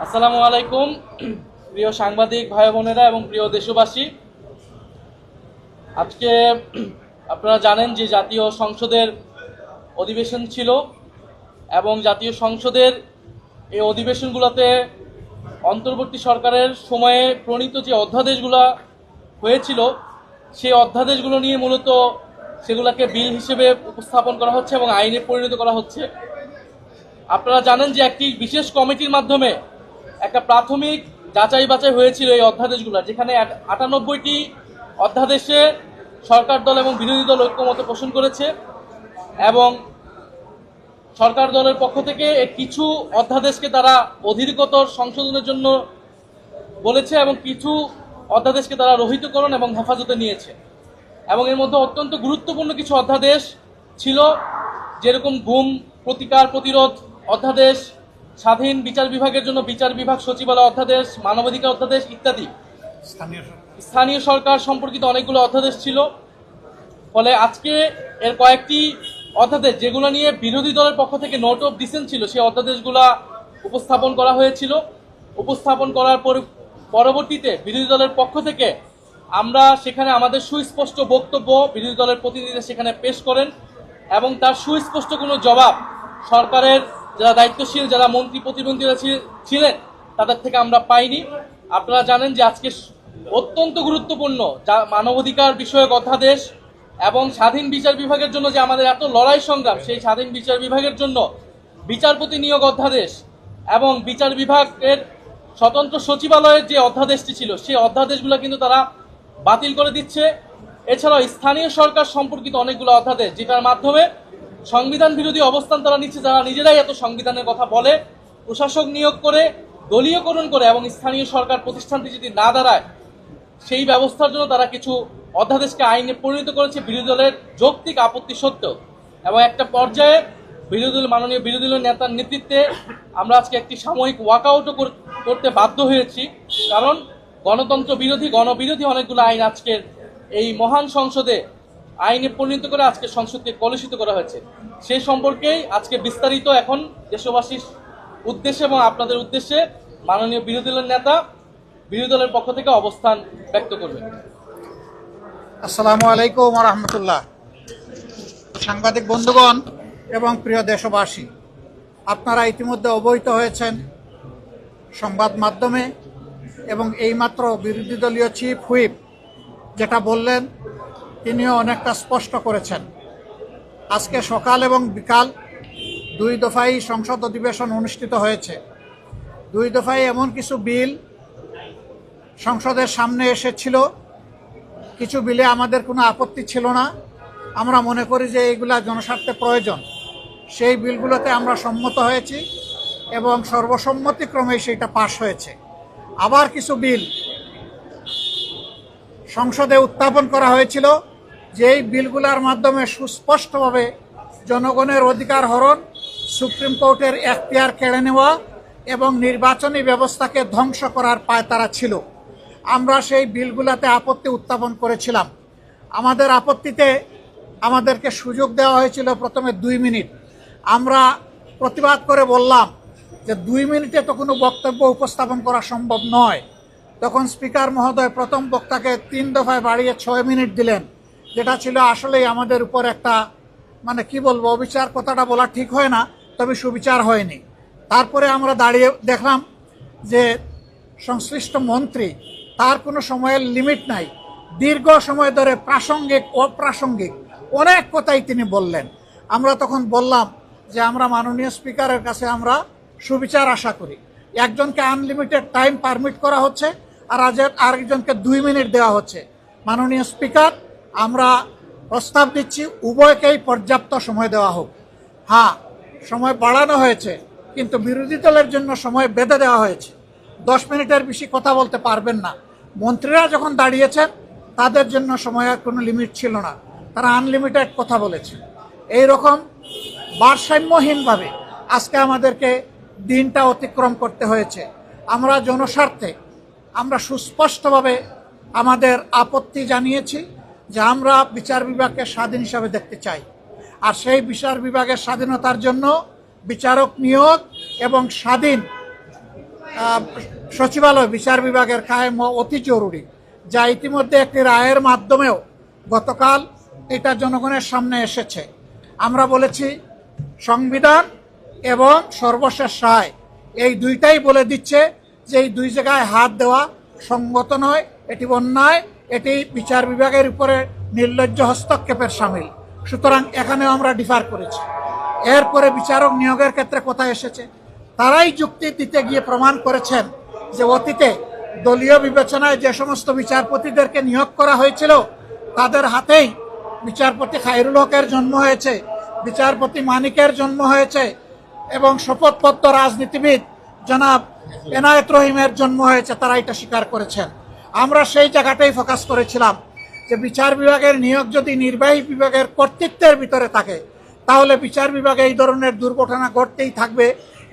আসসালামু আলাইকুম প্রিয় সাংবাদিক ভাই বোনেরা এবং প্রিয় দেশবাসী। আজকে আপনারা জানেন যে জাতীয় সংসদের অধিবেশন ছিল এবং জাতীয় সংসদের এই অধিবেশনগুলোতে অন্তর্বর্তী সরকারের সময়ে প্রণীত যে অধ্যাদেশগুলো হয়েছিল সেই অধ্যাদেশগুলো নিয়ে মূলত সেগুলোকে বিল হিসেবে উপস্থাপন করা হচ্ছে এবং আইনে পরিণত করা হচ্ছে। আপনারা জানেন যে একটি বিশেষ কমিটির মাধ্যমে একটা প্রাথমিক যাচাই বাছাই হয়েছিল এই অধ্যাদেশগুলো, যেখানে 98টি অধ্যাদেশে সরকার দল এবং বিরোধী দল ঐক্যমত পোষণ করেছে এবং সরকার দলের পক্ষ থেকে কিছু অধ্যাদেশকে তারা অধিকতর সংশোধনের জন্য বলেছে এবং কিছু অধ্যাদেশকে তারা রহিতকরণ এবং হেফাজতে নিয়েছে। এবং এর মধ্যে অত্যন্ত গুরুত্বপূর্ণ কিছু অধ্যাদেশ ছিল, যেরকম গুম প্রতিকার প্রতিরোধ অধ্যাদেশ, স্বাধীন বিচার বিভাগের জন্য বিচার বিভাগ সচিবালয় অধ্যাদেশ, মানবাধিকার অধ্যাদেশ ইত্যাদি। স্থানীয় সরকার সম্পর্কিত অনেকগুলো অধ্যাদেশ ছিল। ফলে আজকে এর কয়েকটি অধ্যাদেশ যেগুলো নিয়ে বিরোধী দলের পক্ষ থেকে নোট অফ ডিসেন্ট ছিল, সেই অধ্যাদেশগুলো উপস্থাপন করা হয়েছিল। উপস্থাপন করার পরবর্তীতে বিরোধী দলের পক্ষ থেকে আমরা সেখানে আমাদের সুস্পষ্ট বক্তব্য বিরোধী দলের প্রতিনিধিরা সেখানে পেশ করেন এবং তার সুস্পষ্ট কোনো জবাব সরকারের যারা দায়িত্বশীল, যারা মন্ত্রী প্রতিমন্ত্রীরা ছিলেন তাদের থেকে আমরা পাইনি। আপনারা জানেন যে আজকে অত্যন্ত গুরুত্বপূর্ণ যা মানবাধিকার বিষয়ক অধ্যাদেশ এবং স্বাধীন বিচার বিভাগের জন্য যে আমাদের এত লড়াই সংগ্রাম, সেই স্বাধীন বিচার বিভাগের জন্য বিচারপতি নিয়োগ অধ্যাদেশ এবং বিচার বিভাগের স্বতন্ত্র সচিবালয়ের যে অধ্যাদেশটি ছিল সেই অধ্যাদেশগুলো কিন্তু তারা বাতিল করে দিচ্ছে। এছাড়াও স্থানীয় সরকার সম্পর্কিত অনেকগুলো অধ্যাদেশ যেটার মাধ্যমে সংবিধান বিরোধী অবস্থান তারা নিচ্ছে, যারা নিজেরাই এত সংবিধানের কথা বলে, প্রশাসক নিয়োগ করে দলীয়করণ করে এবং স্থানীয় সরকার প্রতিষ্ঠানটি যদি না দাঁড়ায় সেই ব্যবস্থার জন্য তারা কিছু অধ্যাদেশকে আইনে পরিণত করেছে বিরোধী দলের যৌক্তিক আপত্তি সত্ত্বেও। এবং একটা পর্যায়ে মাননীয় বিরোধী দলের নেতার নেতৃত্বে আমরা আজকে একটি সাময়িক ওয়াকআউটও করতে বাধ্য হয়েছি, কারণ গণতন্ত্র বিরোধী গণবিরোধী অনেকগুলো আইন আজকের এই মহান সংসদে আইনে পরিণত করে আজকে সংসদকে কলুষিত করা হয়েছে। সেই সম্পর্কেই আজকে বিস্তারিত এখন দেশবাসীর উদ্দেশ্যে এবং আপনাদের উদ্দেশ্যে মাননীয় বিরোধী দলের নেতা বিরোধী দলের পক্ষ থেকে অবস্থান ব্যক্ত করবেন। আসসালামু আলাইকুম ওয়া রাহমাতুল্লাহ। সাংবাদিক বন্ধুগণ এবং প্রিয় দেশবাসী, আপনারা ইতিমধ্যে অবহিত হয়েছেন সংবাদ মাধ্যমে এবং এইমাত্র বিরোধী দলীয় চিফ হুইপ যেটা বললেন তিনিও অনেকটা স্পষ্ট করেছেন। আজকে সকাল এবং বিকাল দুই দফায় সংসদ অধিবেশন অনুষ্ঠিত হয়েছে। দুই দফায় এমন কিছু বিল সংসদের সামনে এসেছিল, কিছু বিলে আমাদের কোনো আপত্তি ছিল না। আমরা মনে করি যে এইগুলা জনস্বার্থে প্রয়োজন, সেই বিলগুলোতে আমরা সম্মত হয়েছি এবং সর্বসম্মতিক্রমে সেইটা পাশ হয়েছে। আবার কিছু বিল সংসদে উত্থাপন করা হয়েছিল, যেই বিলগুলোর মাধ্যমে সুস্পষ্টভাবে জনগণের অধিকার হরণ, সুপ্রিম কোর্টের এখতিয়ার কেড়ে নেওয়া এবং নির্বাচনী ব্যবস্থাকে ধ্বংস করার পায়তারা ছিল। আমরা সেই বিলগুলোতে আপত্তি উত্থাপন করেছিলাম। আমাদের আপত্তিতে আমাদেরকে সুযোগ দেওয়া হয়েছিল প্রথমে 2 মিনিট। আমরা প্রতিবাদ করে বললাম যে 2 মিনিটে তো কোনো বক্তব্য উপস্থাপন করা সম্ভব নয়। তখন স্পিকার মহোদয় প্রথম বক্তাকে 3 দফায় বাড়িয়ে 6 মিনিট দিলেন, যেটা ছিল আসলেই আমাদের উপর একটা কি বলবো, অবিচার কথাটা বলা ঠিক হয় না, তবে সুবিচার হয়নি। তারপরে আমরা দাঁড়িয়ে দেখলাম যে সংশ্লিষ্ট মন্ত্রী, তার কোনো সময়ের লিমিট নাই, দীর্ঘ সময় ধরে প্রাসঙ্গিক অপ্রাসঙ্গিক অনেক কথাই তিনি বললেন। আমরা তখন বললাম যে আমরা মাননীয় স্পিকারের কাছে আমরা সুবিচার আশা করি। একজনকে আনলিমিটেড টাইম পারমিট করা হচ্ছে আর আরেকজনকে 2 মিনিট দেওয়া হচ্ছে। মাননীয় স্পিকার, আমরা প্রস্তাব দিচ্ছি উভয়কেই পর্যাপ্ত সময় দেওয়া হোক। হ্যাঁ, সময় বাড়ানো হয়েছে, কিন্তু বিরোধী দলের জন্য সময় বেঁধে দেওয়া হয়েছে। 10 মিনিটের বেশি কথা বলতে পারবেন না। মন্ত্রীরা যখন দাঁড়িয়েছেন তাদের জন্য সময়ের কোনো লিমিট ছিল না, তারা আনলিমিটেড কথা বলেছেন। এইরকম ভারসাম্যহীনভাবে আজকে আমাদেরকে দিনটা অতিক্রম করতে হয়েছে। আমরা জনস্বার্থে আমরা সুস্পষ্টভাবে আমাদের আপত্তি জানিয়েছি যে আমরা বিচার বিভাগকে স্বাধীন হিসাবে দেখতে চাই, আর সেই বিচার বিভাগের স্বাধীনতার জন্য বিচারক নিয়োগ এবং স্বাধীন সচিবালয় বিচার বিভাগের কায়েম হওয়া অতি জরুরি, যা ইতিমধ্যে একটি রায়ের মাধ্যমেও গতকাল এটা জনগণের সামনে এসেছে। আমরা বলেছি সংবিধান এবং সর্বশেষ রায় এই দুইটাই বলে দিচ্ছে যে এই দুই জায়গায় হাত দেওয়া সঙ্গত নয়, এটি অন্যায়, এটি বিচার বিভাগের উপরে নির্লজ্জ হস্তক্ষেপের সামিল। সুতরাং এখানেও আমরা ডিফার করেছি। এরপরে বিচারক নিয়োগের ক্ষেত্রে কথা এসেছে, তারাই যুক্তি দিতে গিয়ে প্রমাণ করেছেন যে অতীতে দলীয় বিবেচনায় যে সমস্ত বিচারপতিদেরকে নিয়োগ করা হয়েছিল তাদের হাতেই বিচারপতি খায়রুল হকের জন্ম হয়েছে, বিচারপতি মানিকের জন্ম হয়েছে এবং শপথপত্র রাজনীতিবিদ জনাব এনায়েত রহিমের জন্ম হয়েছে, তারা এটা স্বীকার করেছেন। আমরা সেই জায়গাটাই ফোকাস করেছিলাম যে বিচার বিভাগের নিয়োগ যদি নির্বাহী বিভাগের কর্তৃত্বের ভিতরে থাকে তাহলে বিচার বিভাগে এই ধরনের দুর্ঘটনা ঘটতেই থাকবে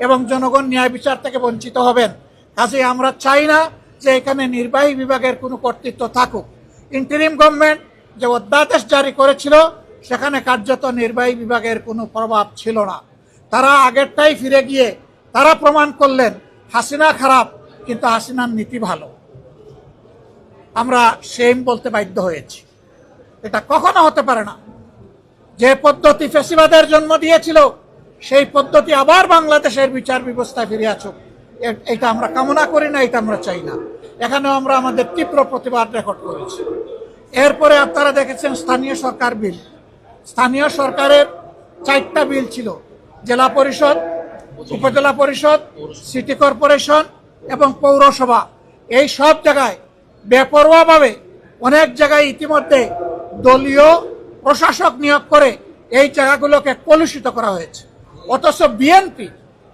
এবং জনগণ ন্যায় বিচার থেকে বঞ্চিত হবেন। কাজেই আমরা চাই না যে এখানে নির্বাহী বিভাগের কোনো কর্তৃত্ব থাকুক। ইন্টারিম গভর্নমেন্ট যে অধ্যাদেশ জারি করেছিল সেখানে কার্যত নির্বাহী বিভাগের কোনো প্রভাব ছিল না। তারা আগেরটাই ফিরে গিয়ে তারা প্রমাণ করলেন হাসিনা খারাপ কিন্তু হাসিনার নীতি ভালো। আমরা সেম বলতে বাধ্য হয়েছি। এটা কখনো হতে পারে না। যে পদ্ধতি ফ্যাসিবাদের জন্ম দিয়েছিল সেই পদ্ধতি আবার বাংলাদেশের বিচার ব্যবস্থায় ফিরে আসুক, এটা আমরা কামনা করি না, এটা আমরা চাই না। এখানেও আমরা আমাদের তীব্র প্রতিবাদ রেকর্ড করেছি। এরপরে আপনারা দেখেছেন স্থানীয় সরকার বিল। স্থানীয় সরকারের 4টা বিল ছিল, জেলা পরিষদ, উপজেলা পরিষদ, সিটি কর্পোরেশন এবং পৌরসভা। এই সব জায়গায় বেপরোয়াভাবে অনেক জায়গায় ইতিমধ্যে দলীয় প্রশাসক নিয়োগ করে এই জায়গাগুলোকে কলুষিত করা হয়েছে। অথচ বিএনপি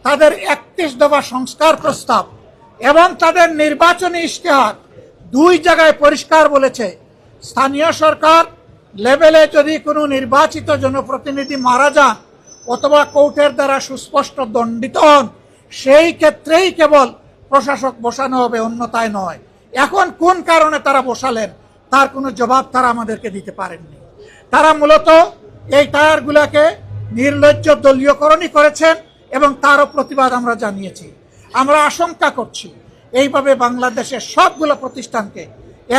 তাদের 31 দফা সংস্কার প্রস্তাব এবং তাদের নির্বাচনী ইশতেহার 2 জায়গায় পরিষ্কার বলেছে স্থানীয় সরকার লেভেলে যদি কোনো নির্বাচিত জনপ্রতিনিধি মারা যান অথবা কোর্টের দ্বারা সুস্পষ্ট দণ্ডিত হন সেই ক্ষেত্রেই কেবল প্রশাসক বসানো হবে, অন্যথায় নয়। এখন কোন কারণে তারা বসালেন তার কোনো জবাব তারা আমাদেরকে দিতে পারেননি। তারা মূলত এই টায়ারগুলোকে নির্লজ্জ দলীয়করণই করেছেন এবং তারও প্রতিবাদ আমরা জানিয়েছি। আমরা আশঙ্কা করছি এইভাবে বাংলাদেশের সবগুলো প্রতিষ্ঠানকে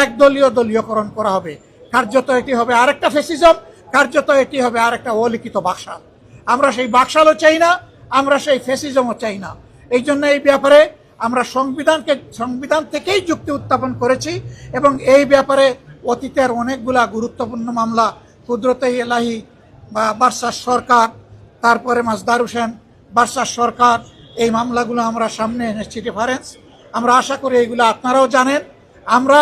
একদলীয় দলীয়করণ করা হবে। কার্যত এটি হবে আরেকটা ফ্যাসিজম, কার্যত এটি হবে আরেকটা অলিখিত বাকশাল। আমরা সেই বাকশালও চাই না, আমরা সেই ফ্যাসিজমও চাই না। এই জন্য এই ব্যাপারে আমরা সংবিধান থেকেই যুক্তি উত্থাপন করেছি এবং এই ব্যাপারে অতীতের অনেকগুলা গুরুত্বপূর্ণ মামলা কুদরতে এলাহি বার্সার সরকার, তারপরে মাজদার হোসেন বার্সার সরকার, এই মামলাগুলো আমরা সামনে এনেছি রেফারেন্স। আমরা আশা করি এইগুলো আপনারাও জানেন। আমরা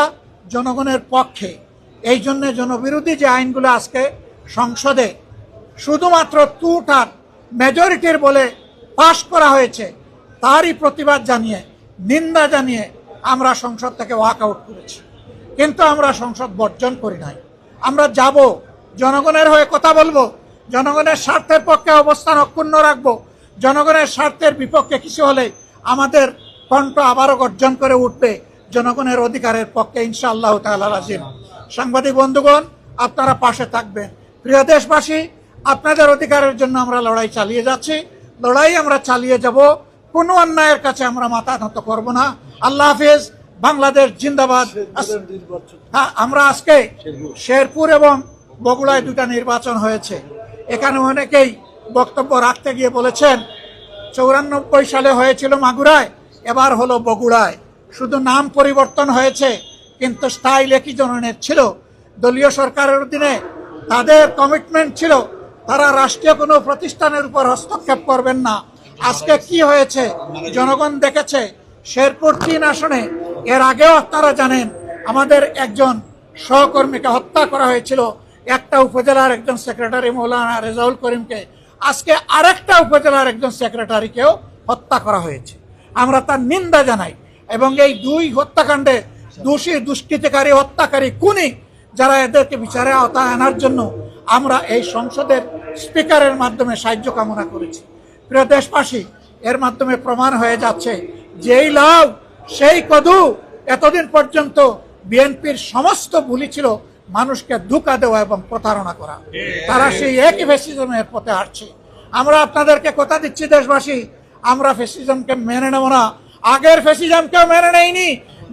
জনগণের পক্ষে, এই জন্য জনবিরোধী যে আইনগুলো আজকে সংসদে শুধুমাত্র টুটার মেজরিটির বলে পাশ করা হয়েছে তারই প্রতিবাদ জানিয়ে, নিন্দা জানিয়ে আমরা সংসদ থেকে ওয়াক আউট করেছি। কিন্তু আমরা সংসদ বর্জন করি নাই। আমরা যাব, জনগণের হয়ে কথা বলবো, জনগণের স্বার্থের পক্ষে অবস্থান অক্ষুণ্ণ রাখবো। জনগণের স্বার্থের বিপক্ষে কিছু হলে আমাদের কণ্ঠ আবারও গর্জন করে উঠবে জনগণের অধিকারের পক্ষে ইনশাআল্লাহ তাআলা রাজিম। সাংবাদিক বন্ধুগণ, আপনারা পাশে থাকবেন। প্রিয় দেশবাসী, আপনাদের অধিকারের জন্য আমরা লড়াই চালিয়ে যাচ্ছি, লড়াই আমরা চালিয়ে যাব। কোনো অন্যায়ের কাছে আমরা মাথা নত করব না। আল্লাহ হাফেজ। বাংলাদেশ জিন্দাবাদ। হ্যাঁ, আমরা আজকে শেরপুর এবং বগুড়ায় 2টা নির্বাচন হয়েছে। এখানে অনেকেই বক্তব্য রাখতে গিয়ে বলেছেন 94 সালে হয়েছিল মাগুরায়, এবার হলো বগুড়ায়। শুধু নাম পরিবর্তন হয়েছে কিন্তু স্টাইল একই ধরনের ছিল। দলীয় সরকারের অধীনে তাদের কমিটমেন্ট ছিল তারা রাষ্ট্রীয় কোনো প্রতিষ্ঠানের উপর হস্তক্ষেপ করবেন না। আজকে কি হয়েছে জনগণ দেখেছে। শেরপুর 3 আসনে এর আগেও আপনারা জানেন আমাদের একজন সহকর্মীকে হত্যা করা হয়েছিল। একটা উপজেলার একজন সেক্রেটারি মৌলানা রেজাউল করিমকে আজকে আরেকটা উপজেলার একজন সেক্রেটারিকেও হত্যা করা হয়েছে। আমরা তার নিন্দা জানাই এবং এই দুই হত্যাকাণ্ডে দোষী, দুষ্কৃতিকারী, হত্যাকারী, খুনি যারা, এদেরকে বিচারে আওতায় আনার জন্য আমরা এই সংসদের স্পিকারের মাধ্যমে সাহায্য কামনা করেছি। প্রিয় দেশবাসী, এর মাধ্যমে প্রমাণ হয়ে যাচ্ছে যেই লাউ সেই কদু। এতদিন পর্যন্ত বিএনপির সমস্ত ভুলই ছিল মানুষকে ধোঁকা দেওয়া এবং প্রতারণা করা। তারা সেই একই ফ্যাসিজমের পথে হাঁটছে। আমরা আপনাদেরকে কথা দিচ্ছি দেশবাসী, আমরা ফ্যাসিজমকে মেনে নেব না। আগের ফ্যাসিজমকেও মেনে নেয়নি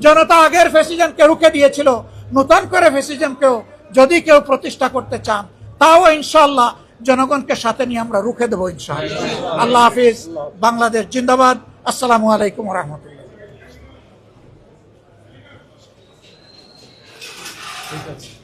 জনতা, আগের ফ্যাসিজমকে রুখে দিয়েছিল। নতুন করে ফ্যাসিজমকেও যদি কেউ প্রতিষ্ঠা করতে চান, তাও ইনশাআল্লাহ জনগণকে সাথে নিয়ে আমরা রুখে দেবো ইনশাআল্লাহ। আল্লাহ হাফিজ। বাংলাদেশ জিন্দাবাদ। আসসালামু আলাইকুম ওয়া রাহমাতুল্লাহ। ঠিক আছে।